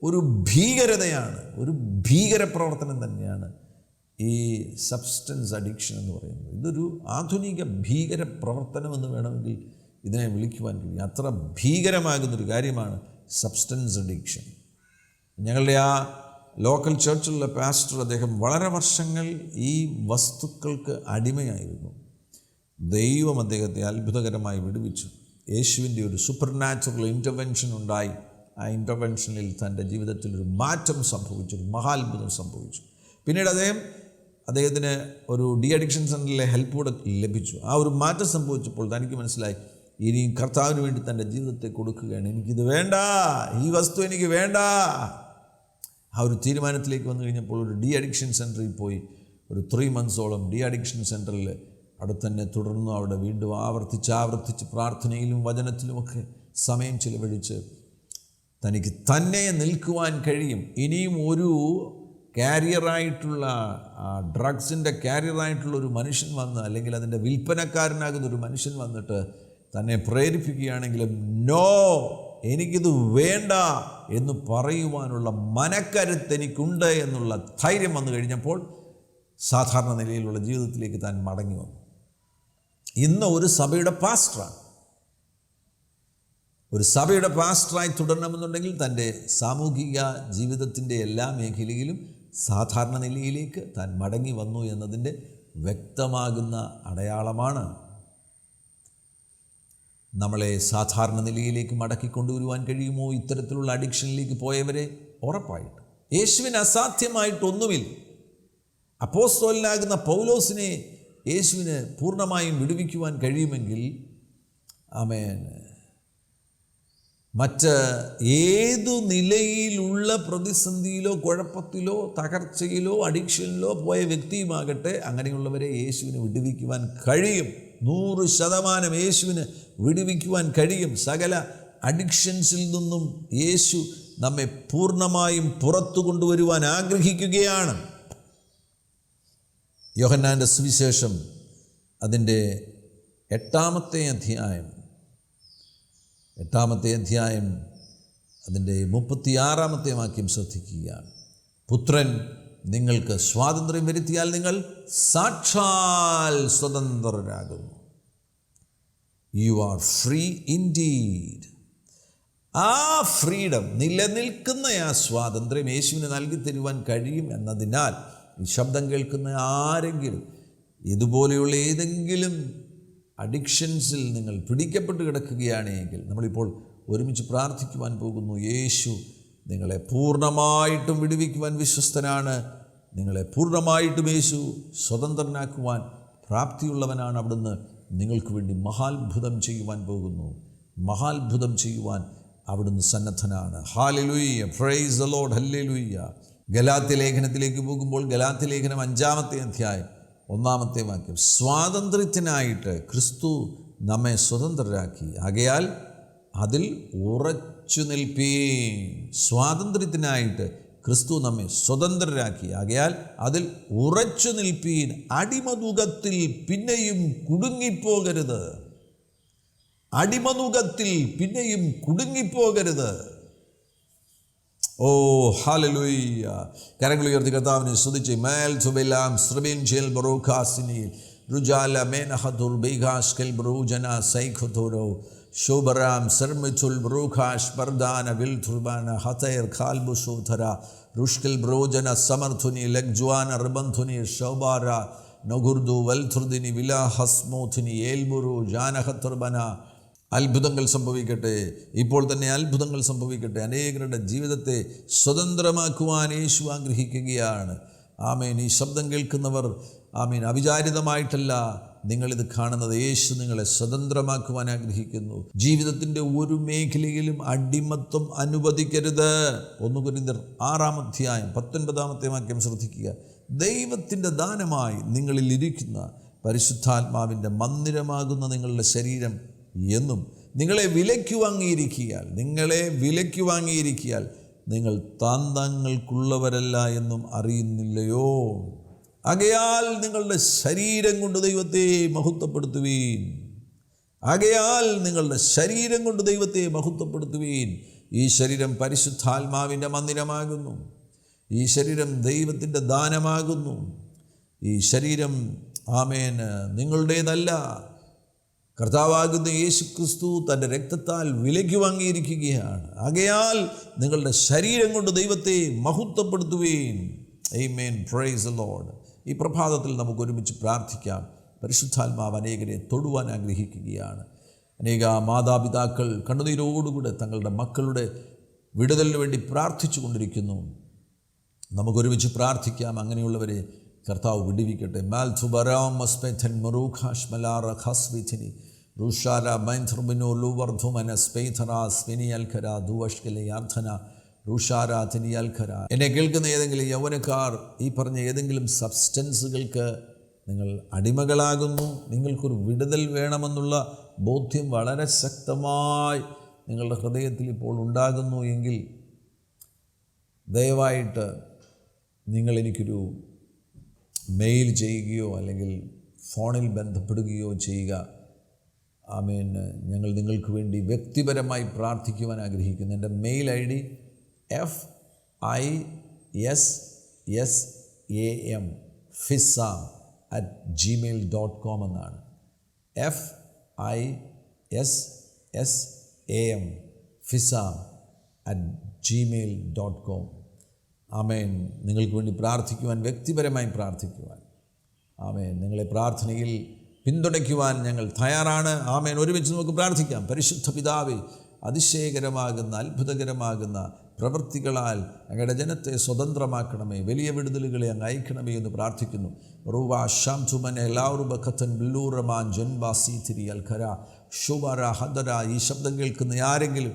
S2: ഒരു ഭീകരതയാണ്, ഒരു ഭീകരപ്രവർത്തനം തന്നെയാണ് ഈ സബ്സ്റ്റൻസ് അഡിക്ഷൻ എന്ന് പറയുന്നത്. ഇതൊരു ആധുനിക ഭീകര പ്രവർത്തനമെന്ന് വേണമെങ്കിൽ ഇതിനെ വിളിക്കുവാൻ കഴിയും. അത്ര ഭീകരമാകുന്നൊരു കാര്യമാണ് സബ്സ്റ്റൻസ് അഡിക്ഷൻ. ഞങ്ങളുടെ ആ ലോക്കൽ ചർച്ചിലുള്ള പാസ്റ്റർ, അദ്ദേഹം വളരെ വർഷങ്ങൾ ഈ വസ്തുക്കൾക്ക് അടിമയായിരുന്നു. ദൈവം അദ്ദേഹത്തെ അത്ഭുതകരമായി വിടുവിച്ചു. യേശുവിൻ്റെ ഒരു സൂപ്പർ നാച്ചുറൽ ഇൻ്റർവെൻഷൻ ഉണ്ടായി. ആ ഇൻ്റർവെൻഷനിൽ തൻ്റെ ജീവിതത്തിലൊരു മാറ്റം സംഭവിച്ചു, ഒരു മഹാത്ഭുതം സംഭവിച്ചു. പിന്നീട് അദ്ദേഹത്തിന് ഒരു അഡിക്ഷൻ സെൻ്ററിലെ ഹെൽപ്പ് കൂടെ ലഭിച്ചു. ആ ഒരു മാറ്റം സംഭവിച്ചപ്പോൾ തനിക്ക് മനസ്സിലായി, ഇനി കർത്താവിന് വേണ്ടി തൻ്റെ ജീവിതത്തെ കൊടുക്കുകയാണ്. എനിക്കിത് വേണ്ട, ഈ വസ്തു എനിക്ക് വേണ്ട. ആ ഒരു തീരുമാനത്തിലേക്ക് വന്നു കഴിഞ്ഞപ്പോൾ ഒരു അഡിക്ഷൻ സെൻ്ററിൽ പോയി ഒരു 3 monthsോളം അഡിക്ഷൻ സെൻ്ററിൽ അവിടെ തന്നെ തുടർന്നു. അവിടെ വീണ്ടും ആവർത്തിച്ച് പ്രാർത്ഥനയിലും വചനത്തിലുമൊക്കെ സമയം ചിലവഴിച്ച് തനിക്ക് തന്നെ നിൽക്കുവാൻ കഴിയും. ഇനിയും ഒരു കാരിയറായിട്ടുള്ള ഡ്രഗ്സിൻ്റെ കാരിയറായിട്ടുള്ള ഒരു മനുഷ്യൻ വന്ന്, അല്ലെങ്കിൽ അതിൻ്റെ വിൽപ്പനക്കാരനാകുന്ന ഒരു മനുഷ്യൻ വന്നിട്ട് തന്നെ പ്രേരിപ്പിക്കുകയാണെങ്കിലും നോ, എനിക്കിത് വേണ്ട എന്ന് പറയുവാനുള്ള മനക്കരുത്ത് എനിക്കുണ്ട് എന്നുള്ള ധൈര്യം വന്നു കഴിഞ്ഞപ്പോൾ സാധാരണ നിലയിലുള്ള ജീവിതത്തിലേക്ക് താൻ മടങ്ങി വന്നു. ഇന്ന് ഒരു സഭയുടെ പാസ്റ്ററാണ്. ഒരു സഭയുടെ പാസ്റ്ററായി തുടരണമെന്നുണ്ടെങ്കിൽ തൻ്റെ സാമൂഹിക ജീവിതത്തിൻ്റെ എല്ലാ മേഖലയിലും സാധാരണ നിലയിലേക്ക് താൻ മടങ്ങി വന്നു എന്നതിൻ്റെ വ്യക്തമാകുന്ന അടയാളമാണ്. നമ്മളെ സാധാരണ നിലയിലേക്ക് മടക്കിക്കൊണ്ടുവരുവാൻ കഴിയുമോ ഇത്തരത്തിലുള്ള അഡിക്ഷനിലേക്ക് പോയവരെ? ഉറപ്പായിട്ട്. യേശുവിന് അസാധ്യമായിട്ടൊന്നുമില്ല. അപ്പോസ്തലനാകുന്ന പൗലോസിനെ യേശുവിന് പൂർണ്ണമായും വിടുവിക്കുവാൻ കഴിയുമെങ്കിൽ ആമേൻ, മറ്റ് ഏതു നിലയിലുള്ള പ്രതിസന്ധിയിലോ കുഴപ്പത്തിലോ തകർച്ചയിലോ അഡിക്ഷനിലോ പോയ വ്യക്തിയുമാകട്ടെ, അങ്ങനെയുള്ളവരെ യേശുവിന് വിടുവിക്കുവാൻ കഴിയും. 100% യേശുവിന് വിടുവിക്കുവാൻ കഴിയും. സകല അഡിക്ഷൻസിൽ നിന്നും യേശു നമ്മെ പൂർണ്ണമായും പുറത്തു കൊണ്ടുവരുവാൻ ആഗ്രഹിക്കുകയാണ്. യോഹന്നാൻ്റെ സുവിശേഷം അതിൻ്റെ 8-ാമത്തെ അധ്യായം അതിൻ്റെ 36-ാമത്തെ വാക്യം ശ്രദ്ധിക്കുകയാണ്. പുത്രൻ നിങ്ങൾക്ക് സ്വാതന്ത്ര്യം വരുത്തിയാൽ നിങ്ങൾ സാക്ഷാൽ സ്വതന്ത്രരാകുന്നു. You are free indeed. ആ ഫ്രീഡം, നിലനിൽക്കുന്ന ആ സ്വാതന്ത്ര്യം യേശുവിന് നൽകി തരുവാൻ കഴിയും എന്നതിനാൽ ഈ ശബ്ദം കേൾക്കുന്ന ആരെങ്കിലും ഇതുപോലെയുള്ള ഏതെങ്കിലും അഡിക്ഷൻസിൽ നിങ്ങൾ പിടിക്കപ്പെട്ട് കിടക്കുകയാണെങ്കിൽ നമ്മളിപ്പോൾ ഒരുമിച്ച് പ്രാർത്ഥിക്കുവാൻ പോകുന്നു. യേശു നിങ്ങളെ പൂർണ്ണമായിട്ടും വിടുവിക്കുവാൻ വിശ്വസ്തനാണ്. നിങ്ങളെ പൂർണ്ണമായിട്ടും യേശു സ്വതന്ത്രനാക്കുവാൻ പ്രാപ്തിയുള്ളവനാണ്. അവിടുന്ന് നിങ്ങൾക്ക് വേണ്ടി മഹാത്ഭുതം ചെയ്യുവാൻ പോകുന്നു. മഹാത്ഭുതം ചെയ്യുവാൻ അവിടുന്ന് സന്നദ്ധനാണ്. Hallelujah, praise the Lord, hallelujah. ഗലാത്യ ലേഖനത്തിലേക്ക് പോകുമ്പോൾ ഗലാത്യ ലേഖനം 5-ാമത്തെ അധ്യായം 1-ാമത്തെ വാക്യം, സ്വാതന്ത്ര്യത്തിനായിട്ട് ക്രിസ്തു നമ്മെ സ്വതന്ത്രരാക്കി, ആകയാൽ അതിൽ ഉറച്ചു നിൽപ്പീൻ. സ്വാതന്ത്ര്യത്തിനായിട്ട് ക്രിസ്തു നമ്മെ സ്വതന്ത്രരാക്കി, ആകയാൽ അതിൽ ഉറച്ചു നിൽപ്പീൻ. അടിമനുകത്തിൽ പിന്നെയും കുടുങ്ങിപ്പോകരുത്. അടിമനുകത്തിൽ പിന്നെയും കുടുങ്ങിപ്പോകരുത്. ഓ ഹല്ലേലൂയ. കരങ്ങൾ ഉയർത്തി കർത്താവിനെ സ്തുതിച്ച് മേൽ സുബിലാം ശ്രബിൻചേൽ ബറൂഖാസിനിൽ റുജാല മേനഹതുൽ ബൈഗാസ്കൽ ബ്രൂജന സൈഖുതുരോ ശോബറാം സർമിതുൽ ബ്രൂഖാഷ് പർദാന വിൽതുർബാന ഹതൈർ ഖാൽബുസുധര റുഷ്കൽ ബ്രോജന സമർത്ഥുനി ലഗ്ജ്വാന റിബന്ധുനി ശോബാര നഗുർദു വൽതുർദിനി വിലാഹസ്മോഥിനി ഏൽബുറു ജാനഹത്തുർബന. അത്ഭുതങ്ങൾ സംഭവിക്കട്ടെ, ഇപ്പോൾ തന്നെ അത്ഭുതങ്ങൾ സംഭവിക്കട്ടെ. അനേകരുടെ ജീവിതത്തെ സ്വതന്ത്രമാക്കുവാൻ യേശു ആഗ്രഹിക്കുകയാണ്. ആമേൻ. ഈ ശബ്ദം കേൾക്കുന്നവർ ആമേൻ അവിചാരിതമായിട്ടല്ല നിങ്ങളിത് കാണുന്നത്. യേശു നിങ്ങളെ സ്വതന്ത്രമാക്കുവാൻ ആഗ്രഹിക്കുന്നു. ജീവിതത്തിൻ്റെ ഒരു മേഖലയിലും അടിമത്വം അനുവദിക്കരുത്. 1 കൊരിന്ത്യർ 6-19 ശ്രദ്ധിക്കുക. ദൈവത്തിൻ്റെ ദാനമായി നിങ്ങളിൽ ഇരിക്കുന്ന പരിശുദ്ധാത്മാവിൻ്റെ മന്ദിരമാകുന്ന നിങ്ങളുടെ ശരീരം എന്നും നിങ്ങളെ വിലയ്ക്ക് വാങ്ങിയിരിക്കിയാൽ നിങ്ങൾ താന്തങ്ങൾക്കുള്ളവരല്ല എന്നും അറിയുന്നില്ലയോ? ആകയാൽ നിങ്ങളുടെ ശരീരം കൊണ്ട് ദൈവത്തെ മഹത്വപ്പെടുത്തുവീൻ. ഈ ശരീരം പരിശുദ്ധാത്മാവിൻ്റെ മന്ദിരമാകുന്നു. ഈ ശരീരം ദൈവത്തിൻ്റെ ദാനമാകുന്നു. ഈ ശരീരം ആമേൻ നിങ്ങളുടേതല്ല. കർത്താവാകുന്ന യേശു ക്രിസ്തു തൻ്റെ രക്തത്താൽ വിലയ്ക്ക് വാങ്ങിയിരിക്കുകയാണ്. ആകയാൽ നിങ്ങളുടെ ശരീരം കൊണ്ട് ദൈവത്തെ മഹത്വപ്പെടുത്തുവീൻ. ആമേൻ. Praise the Lord. ഈ പ്രഭാതത്തിൽ നമുക്ക് ഒരുമിച്ച് പ്രാർത്ഥിക്കാം. പരിശുദ്ധാത്മാവ് അനേകരെ തൊടുവാൻ ആഗ്രഹിക്കുകയാണ്. അനേക മാതാപിതാക്കൾ കണ്ണുനീരോടുകൂടെ തങ്ങളുടെ മക്കളുടെ വിടുതലിന് വേണ്ടി പ്രാർത്ഥിച്ചു കൊണ്ടിരിക്കുന്നു. നമുക്കൊരുമിച്ച് പ്രാർത്ഥിക്കാം. അങ്ങനെയുള്ളവരെ കർത്താവ് വിടുവിക്കട്ടെ. എന്നെ കേൾക്കുന്ന ഏതെങ്കിലും യൗവനക്കാർ ഈ പറഞ്ഞ ഏതെങ്കിലും സബ്സ്റ്റൻസുകൾക്ക് നിങ്ങൾ അടിമകളാകുന്നു, നിങ്ങൾക്കൊരു വിടുതൽ വേണമെന്നുള്ള ബോധ്യം വളരെ ശക്തമായി നിങ്ങളുടെ ഹൃദയത്തിൽ ഇപ്പോൾ ഉണ്ടാകുന്നു എങ്കിൽ ദയവായിട്ട് നിങ്ങളെനിക്കൊരു മെയിൽ ചെയ്യുകയോ അല്ലെങ്കിൽ ഫോണിൽ ബന്ധപ്പെടുകയോ ചെയ്യുക. ആമേൻ. ഞങ്ങൾ നിങ്ങൾക്ക് വേണ്ടി വ്യക്തിപരമായി പ്രാർത്ഥിക്കുവാൻ ആഗ്രഹിക്കുന്നു. എൻ്റെ മെയിൽ ID fissam@gmail.com എന്നാണ്. fissam@gmail.com. ആമേൻ. നിങ്ങൾക്ക് വേണ്ടി പ്രാർത്ഥിക്കുവാൻ, വ്യക്തിപരമായി പ്രാർത്ഥിക്കുവാൻ, ആമേൻ, നിങ്ങളെ പ്രാർത്ഥനയിൽ പിന്തുണയ്ക്കുവാൻ ഞങ്ങൾ തയ്യാറാണ്. ആമേൻ. ഒരുമിച്ച് നമുക്ക് പ്രാർത്ഥിക്കാം. പരിശുദ്ധ പിതാവേ, അതിശയകരമാകുന്ന അത്ഭുതകരമാകുന്ന പ്രവൃത്തികളാൽ അങ്ങയുടെ ജനത്തെ സ്വതന്ത്രമാക്കണമേ, വലിയ വിടുതലുകളെ അങ്ങ് അയക്കണമേ എന്ന് പ്രാർത്ഥിക്കുന്നു. ഈ ശബ്ദം കേൾക്കുന്ന ആരെങ്കിലും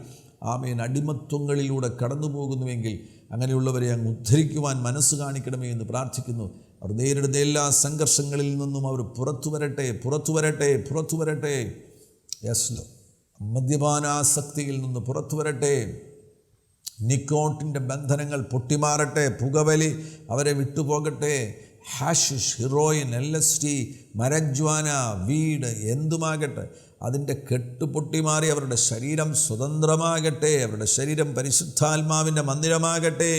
S2: ആമേൻ അടിമത്വങ്ങളിലൂടെ കടന്നു പോകുന്നുവെങ്കിൽ അങ്ങനെയുള്ളവരെ അങ്ങ് ഉദ്ധരിക്കുവാൻ മനസ്സ് കാണിക്കണമേ എന്ന് പ്രാർത്ഥിക്കുന്നു. അവർ നേരിടുന്ന എല്ലാ സംഘർഷങ്ങളിൽ നിന്നും അവർ പുറത്തു വരട്ടെ. യെസ്, മദ്യപാനാസക്തിയിൽ നിന്ന് പുറത്തു വരട്ടെ. നിക്കോട്ടിൻ്റെ ബന്ധനങ്ങൾ പൊട്ടിമാറട്ടെ. പുകവലി അവരെ വിട്ടുപോകട്ടെ. ഹാഷിഷ്, ഹീറോയിൻ, LSD, മരജ്വാന, വീട് എന്തുമാകട്ടെ, അതിൻ്റെ കെട്ട് പൊട്ടിമാറി അവരുടെ ശരീരം സ്വതന്ത്രമാകട്ടെ. അവരുടെ ശരീരം പരിശുദ്ധാത്മാവിൻ്റെ മന്ദിരമാകട്ടെ.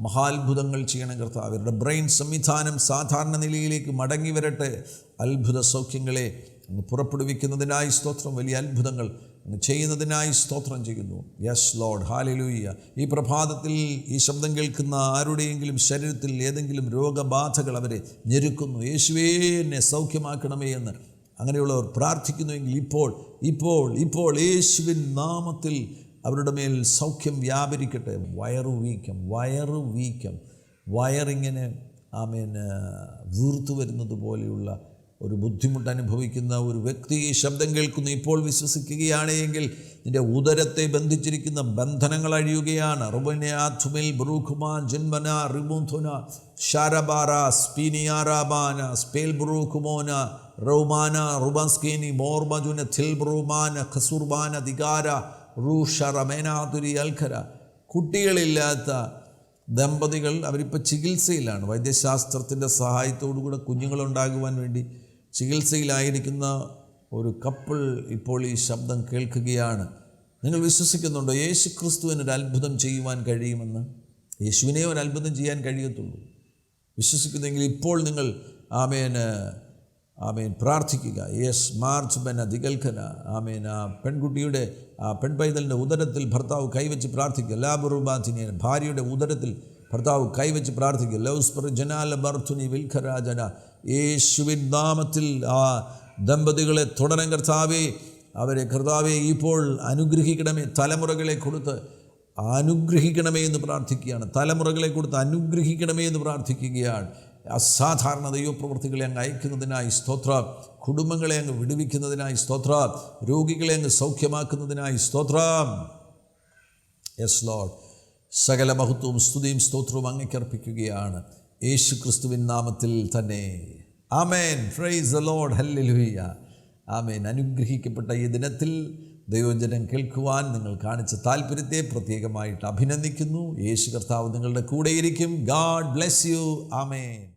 S2: മഹാത്ഭുതങ്ങൾ ചെയ്യണം കർത്താവ്. അവരുടെ ബ്രെയിൻ സംവിധാനം സാധാരണ നിലയിലേക്ക് മടങ്ങി വരട്ടെ. അത്ഭുത സൗഖ്യങ്ങളെ പുറപ്പെടുവിക്കുന്നതിനായി സ്തോത്രം. വലിയ അത്ഭുതങ്ങൾ ചെയ്യുന്നതിനായി സ്തോത്രം ചെയ്യുന്നു. Yes Lord, hallelujah. ഈ പ്രഭാതത്തിൽ ഈ ശബ്ദം കേൾക്കുന്ന ആരുടെയെങ്കിലും ശരീരത്തിൽ ഏതെങ്കിലും രോഗബാധകൾ അവരെ ഞെരുക്കുന്നു, യേശുവേ എന്നെ സൗഖ്യമാക്കണമേ എന്ന് അങ്ങനെയുള്ളവർ പ്രാർത്ഥിക്കുന്നുവെങ്കിൽ ഇപ്പോൾ യേശുവിൻ നാമത്തിൽ അവരുടെ മേൽ സൗഖ്യം വ്യാപരിക്കട്ടെ. വയറിങ്ങനെ ആമേൻ വീർത്തു വരുന്നത് പോലെയുള്ള ഒരു ബുദ്ധിമുട്ട് അനുഭവിക്കുന്ന ഒരു വ്യക്തി ഈ ശബ്ദം കേൾക്കുന്നു. ഇപ്പോൾ വിശ്വസിക്കുകയാണ് എങ്കിൽ നിൻ്റെ ഉദരത്തെ ബന്ധിച്ചിരിക്കുന്ന ബന്ധനങ്ങൾ അഴിയുകയാണ്. കുട്ടികളില്ലാത്ത ദമ്പതികൾ അവരിപ്പോൾ ചികിത്സയിലാണ്. വൈദ്യശാസ്ത്രത്തിൻ്റെ സഹായത്തോടുകൂടെ കുഞ്ഞുങ്ങളുണ്ടാകുവാൻ വേണ്ടി ചികിത്സയിലായിരിക്കുന്ന ഒരു കപ്പിൾ ഇപ്പോൾ ഈ ശബ്ദം കേൾക്കുകയാണ്. നിങ്ങൾ വിശ്വസിക്കുന്നുണ്ടോ യേശു ക്രിസ്തുവിനൊരു അത്ഭുതം ചെയ്യുവാൻ കഴിയുമെന്ന്? യേശുവിനെ ഒരു അത്ഭുതം ചെയ്യാൻ കഴിയത്തുള്ളൂ. വിശ്വസിക്കുന്നെങ്കിൽ ഇപ്പോൾ നിങ്ങൾ ആമേൻ പ്രാർത്ഥിക്കുക. യേസ് മാർച്ച് ദിഗൽഖന ആമേൻ. ആ പെൺകുട്ടിയുടെ ആ പെൺപൈതലിൻ്റെ ഉദരത്തിൽ ഭർത്താവ് കൈവച്ച് പ്രാർത്ഥിക്കുക. ലാബുറുബാത്തിനെ ഭാര്യയുടെ ഉദരത്തിൽ ഭർത്താവ് കൈവച്ച് പ്രാർത്ഥിക്കുക. ലൗസ്പർ ജനാല ബർത്തുനി വിൽഖരാജന. യേശുവിൻ നാമത്തിൽ ആ ദമ്പതികളെ തുടരണം കർത്താവേ. അവരെ കർത്താവെ ഇപ്പോൾ അനുഗ്രഹിക്കണമേ, തലമുറകളെ കൊടുത്ത് അനുഗ്രഹിക്കണമേ എന്ന് പ്രാർത്ഥിക്കുകയാണ്. തലമുറകളെ കൊടുത്ത് അനുഗ്രഹിക്കണമേ എന്ന് പ്രാർത്ഥിക്കുകയാണ്. അസാധാരണ ദൈവപ്രവൃത്തികളെ അങ്ങ് അയക്കുന്നതിനായി സ്തോത്രം. കുടുംബങ്ങളെ അങ്ങ് വിടുവിക്കുന്നതിനായി സ്തോത്രം. രോഗികളെ അങ്ങ് സൗഖ്യമാക്കുന്നതിനായി സ്തോത്രം. യെസ് ലോർഡ്, സകല മഹത്വവും സ്തുതിയും സ്തോത്രവും അങ്ങേക്കർപ്പിക്കുകയാണ് യേശു ക്രിസ്തുവിൻ നാമത്തിൽ തന്നെ. Amen. Praise the Lord. Hallelujah. Amen. അനുഗ്രഹിക്കപ്പെട്ട ഈ ദിനത്തിൽ ദൈവവചനം കേൾക്കുവാൻ നിങ്ങൾ കാണിച്ച താല്പര്യത്തെ പ്രത്യേകമായിട്ട് അഭിനന്ദിക്കുന്നു. യേശു കർത്താവ് നിങ്ങളുടെ കൂടെയിരിക്കും. God bless you. ആമേൻ.